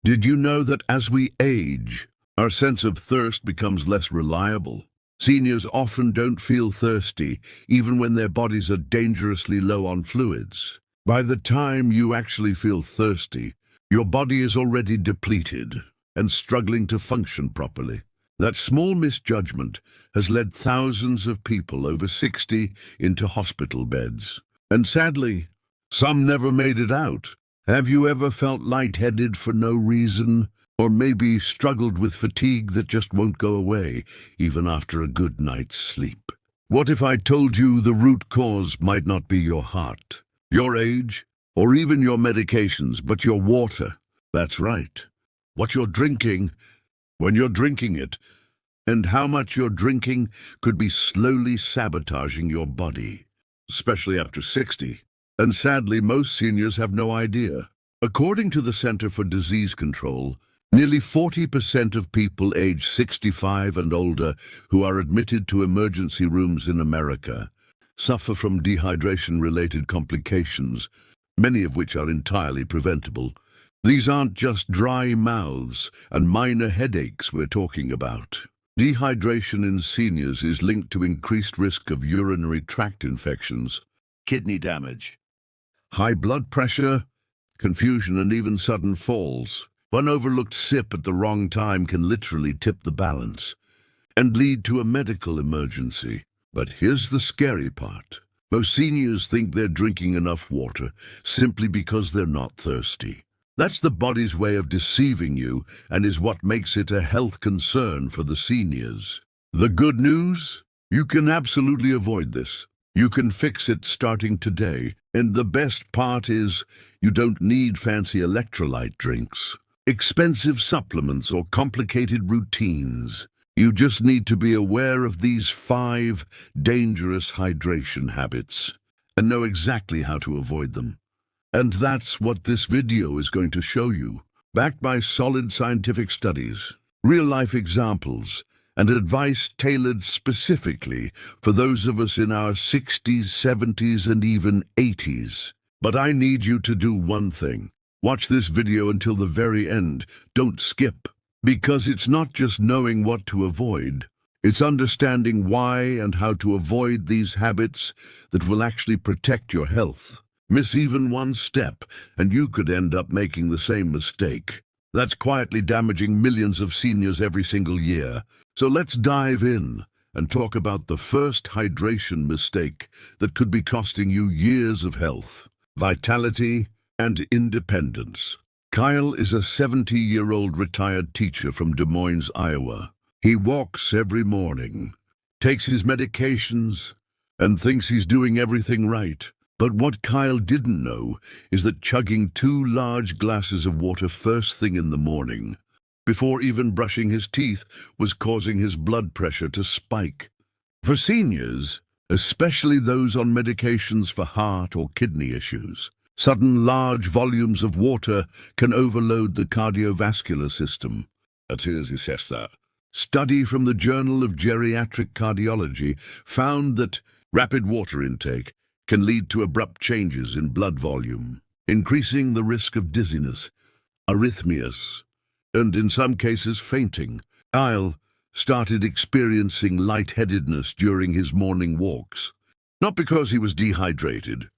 Did you know that as we age, our sense of thirst becomes less reliable? Seniors often don't feel thirsty, even when their bodies are dangerously low on fluids. By the time you actually feel thirsty, your body is already depleted and struggling to function properly. That small misjudgment has led thousands of people over 60 into hospital beds. And sadly, some never made it out. Have you ever felt lightheaded for no reason? Or maybe struggled with fatigue that just won't go away, even after a good night's sleep? What if I told you the root cause might not be your heart, your age, or even your medications, but your water? That's right. What you're drinking, when you're drinking it, and how much you're drinking could be slowly sabotaging your body, especially after 60. And sadly, most seniors have no idea. According to the Center for Disease Control, nearly 40% of people aged 65 and older who are admitted to emergency rooms in America suffer from dehydration-related complications, many of which are entirely preventable. These aren't just dry mouths and minor headaches we're talking about. Dehydration in seniors is linked to increased risk of urinary tract infections, kidney damage, high blood pressure, confusion, and even sudden falls. One overlooked sip at the wrong time can literally tip the balance and lead to a medical emergency. But here's the scary part. Most seniors think they're drinking enough water simply because they're not thirsty. That's the body's way of deceiving you and is what makes it a health concern for the seniors. The good news? You can absolutely avoid this. You can fix it starting today. And the best part is, you don't need fancy electrolyte drinks, expensive supplements, or complicated routines. You just need to be aware of these 5 dangerous hydration habits and know exactly how to avoid them. And that's what this video is going to show you, backed by solid scientific studies, real-life examples, and advice tailored specifically for those of us in our 60s, 70s, and even 80s. But I need you to do one thing. Watch this video until the very end. Don't skip. Because it's not just knowing what to avoid, it's understanding why and how to avoid these habits that will actually protect your health. Miss even one step, and you could end up making the same mistake. That's quietly damaging millions of seniors every single year. So let's dive in and talk about the first hydration mistake that could be costing you years of health, vitality, and independence. Kyle is a 70-year-old retired teacher from Des Moines, Iowa. He walks every morning, takes his medications, and thinks he's doing everything right. But what Kyle didn't know is that chugging 2 large glasses of water first thing in the morning, before even brushing his teeth, was causing his blood pressure to spike. For seniors, especially those on medications for heart or kidney issues, sudden large volumes of water can overload the cardiovascular system. Study from the Journal of Geriatric Cardiology found that rapid water intake can lead to abrupt changes in blood volume, increasing the risk of dizziness, arrhythmias, and in some cases fainting. Kyle started experiencing lightheadedness during his morning walks, not because he was dehydrated,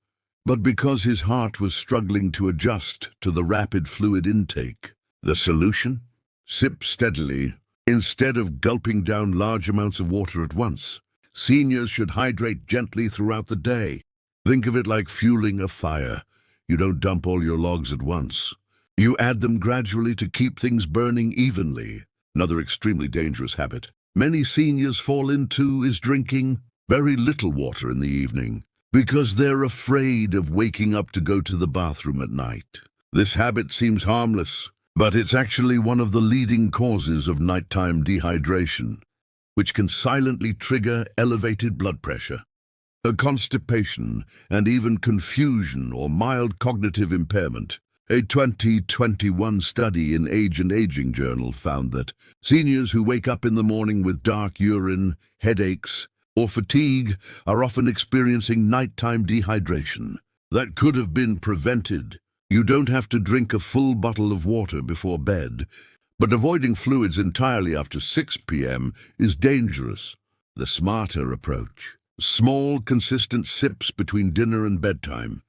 but because his heart was struggling to adjust to the rapid fluid intake. The solution? Sip steadily, instead of gulping down large amounts of water at once. Seniors should hydrate gently throughout the day. Think of it like fueling a fire. You don't dump all your logs at once. You add them gradually to keep things burning evenly. Another extremely dangerous habit many seniors fall into is drinking very little water in the evening because they're afraid of waking up to go to the bathroom at night. This habit seems harmless, but it's actually one of the leading causes of nighttime dehydration, which can silently trigger elevated blood pressure, constipation, and even confusion or mild cognitive impairment. A 2021 study in Age and Aging Journal found that seniors who wake up in the morning with dark urine, headaches, or fatigue are often experiencing nighttime dehydration that could have been prevented You don't have to drink a full bottle of water before bed, but avoiding fluids entirely after 6 p.m. is dangerous. The smarter approach: small, consistent sips between dinner and bedtime.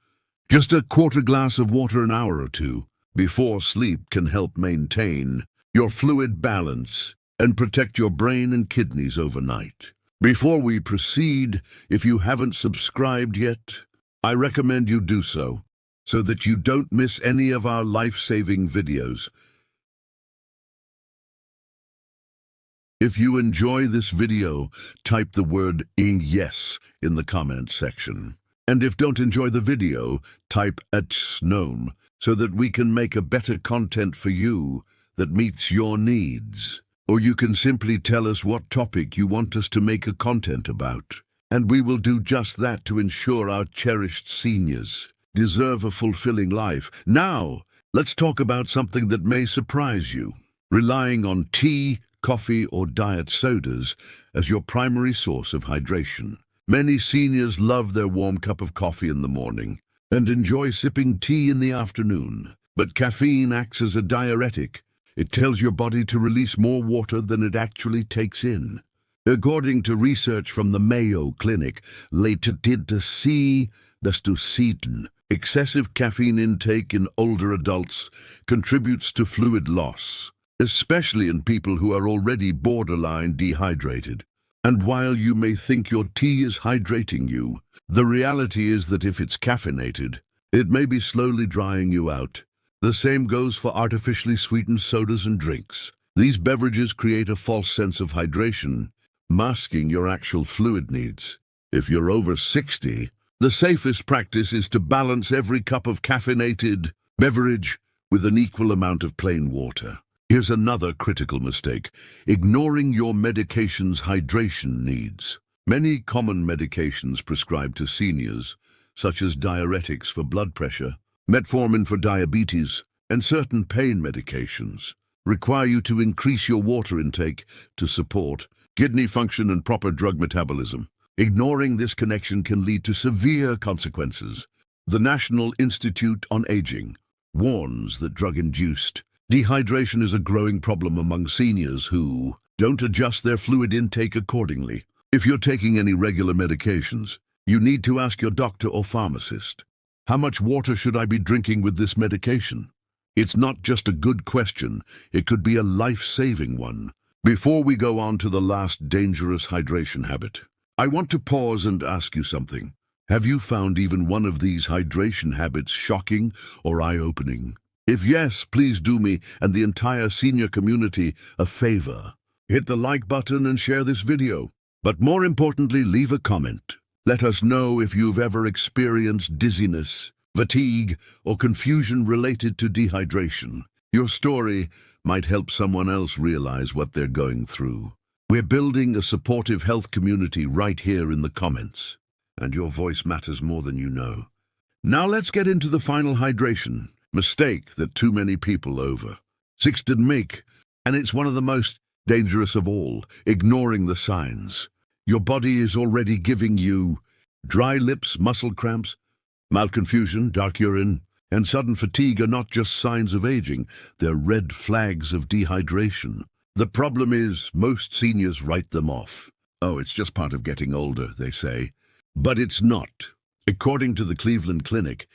Just a quarter glass of water an hour or two before sleep can help maintain your fluid balance and protect your brain and kidneys overnight. Before we proceed, if you haven't subscribed yet, I recommend you do so that you don't miss any of our life-saving videos. If you enjoy this video, type the word yes in the comments section. And if don't enjoy the video, type gnome so that we can make a better content for you that meets your needs. Or you can simply tell us what topic you want us to make a content about, and we will do just that to ensure our cherished seniors deserve a fulfilling life. Now, let's talk about something that may surprise you. Relying on tea, coffee, or diet sodas as your primary source of hydration. Many seniors love their warm cup of coffee in the morning and enjoy sipping tea in the afternoon. But caffeine acts as a diuretic. It tells your body to release more water than it actually takes in. According to research from the Mayo Clinic, excessive caffeine intake in older adults contributes to fluid loss, especially in people who are already borderline dehydrated. And while you may think your tea is hydrating you, the reality is that if it's caffeinated, it may be slowly drying you out. The same goes for artificially sweetened sodas and drinks. These beverages create a false sense of hydration, masking your actual fluid needs. If you're over 60, the safest practice is to balance every cup of caffeinated beverage with an equal amount of plain water. Here's another critical mistake: ignoring your medication's hydration needs. Many common medications prescribed to seniors, such as diuretics for blood pressure, metformin for diabetes, and certain pain medications, require you to increase your water intake to support kidney function and proper drug metabolism. Ignoring this connection can lead to severe consequences. The National Institute on Aging warns that drug-induced dehydration is a growing problem among seniors who don't adjust their fluid intake accordingly. If you're taking any regular medications, you need to ask your doctor or pharmacist, how much water should I be drinking with this medication? It's not just a good question, it could be a life-saving one. Before we go on to the last dangerous hydration habit, I want to pause and ask you something. Have you found even one of these hydration habits shocking or eye-opening? If yes, please do me and the entire senior community a favor. Hit the like button and share this video. But more importantly, leave a comment. Let us know if you've ever experienced dizziness, fatigue, or confusion related to dehydration. Your story might help someone else realize what they're going through. We're building a supportive health community right here in the comments, and your voice matters more than you know. Now let's get into the final hydration mistake that too many people over 60 make, and it's one of the most dangerous of all: ignoring the signs. Your body is already giving you dry lips, muscle cramps, malconfusion, dark urine, and sudden fatigue are not just signs of aging, they're red flags of dehydration. The problem is most seniors write them off. Oh, it's just part of getting older, they say. But it's not. According to the Cleveland Clinic,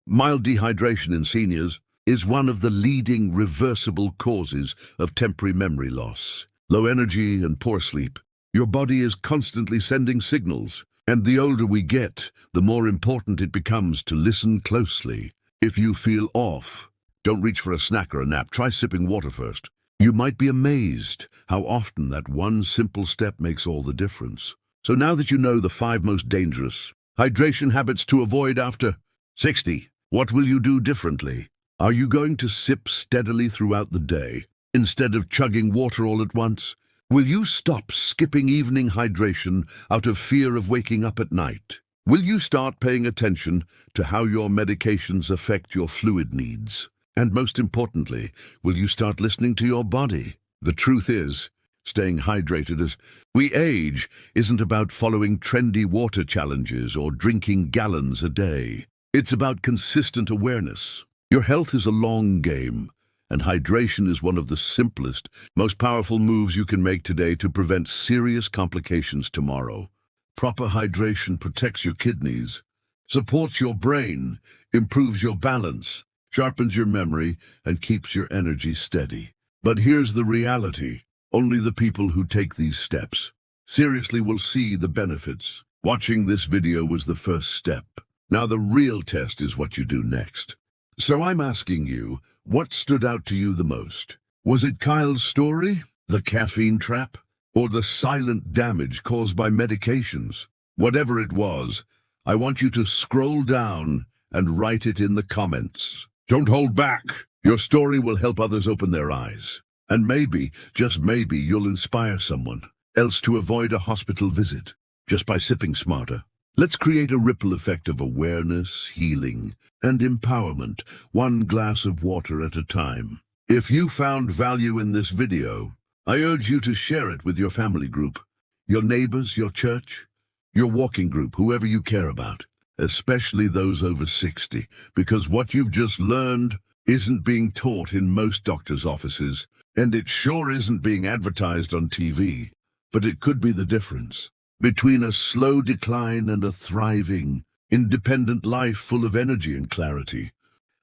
mild dehydration in seniors is one of the leading reversible causes of temporary memory loss, low energy, and poor sleep. Your body is constantly sending signals, and the older we get, the more important it becomes to listen closely. If you feel off, don't reach for a snack or a nap. Try sipping water first. You might be amazed how often that one simple step makes all the difference. So now that you know the 5 most dangerous hydration habits to avoid after 60, what will you do differently? Are you going to sip steadily throughout the day instead of chugging water all at once? Will you stop skipping evening hydration out of fear of waking up at night? Will you start paying attention to how your medications affect your fluid needs? And most importantly, will you start listening to your body? The truth is, staying hydrated as we age isn't about following trendy water challenges or drinking gallons a day. It's about consistent awareness. Your health is a long game, and hydration is one of the simplest, most powerful moves you can make today to prevent serious complications tomorrow. Proper hydration protects your kidneys, supports your brain, improves your balance, sharpens your memory, and keeps your energy steady. But here's the reality. Only the people who take these steps seriously will see the benefits. Watching this video was the first step. Now the real test is what you do next. So I'm asking you, what stood out to you the most? Was it Kyle's story, the caffeine trap, or the silent damage caused by medications? Whatever it was, I want you to scroll down and write it in the comments. Don't hold back. Your story will help others open their eyes. And maybe, just maybe, you'll inspire someone else to avoid a hospital visit just by sipping smarter. Let's create a ripple effect of awareness, healing, and empowerment, one glass of water at a time. If you found value in this video, I urge you to share it with your family group, your neighbors, your church, your walking group, whoever you care about, especially those over 60, because what you've just learned isn't being taught in most doctors' offices, and it sure isn't being advertised on TV, but it could be the difference between a slow decline and a thriving, independent life full of energy and clarity.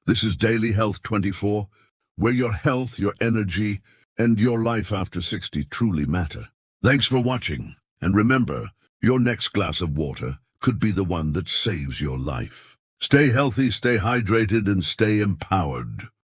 This is Daily Health 24, where your health, your energy, and your life after 60 truly matter. Thanks for watching, and remember, your next glass of water could be the one that saves your life. Stay healthy, stay hydrated, and stay empowered.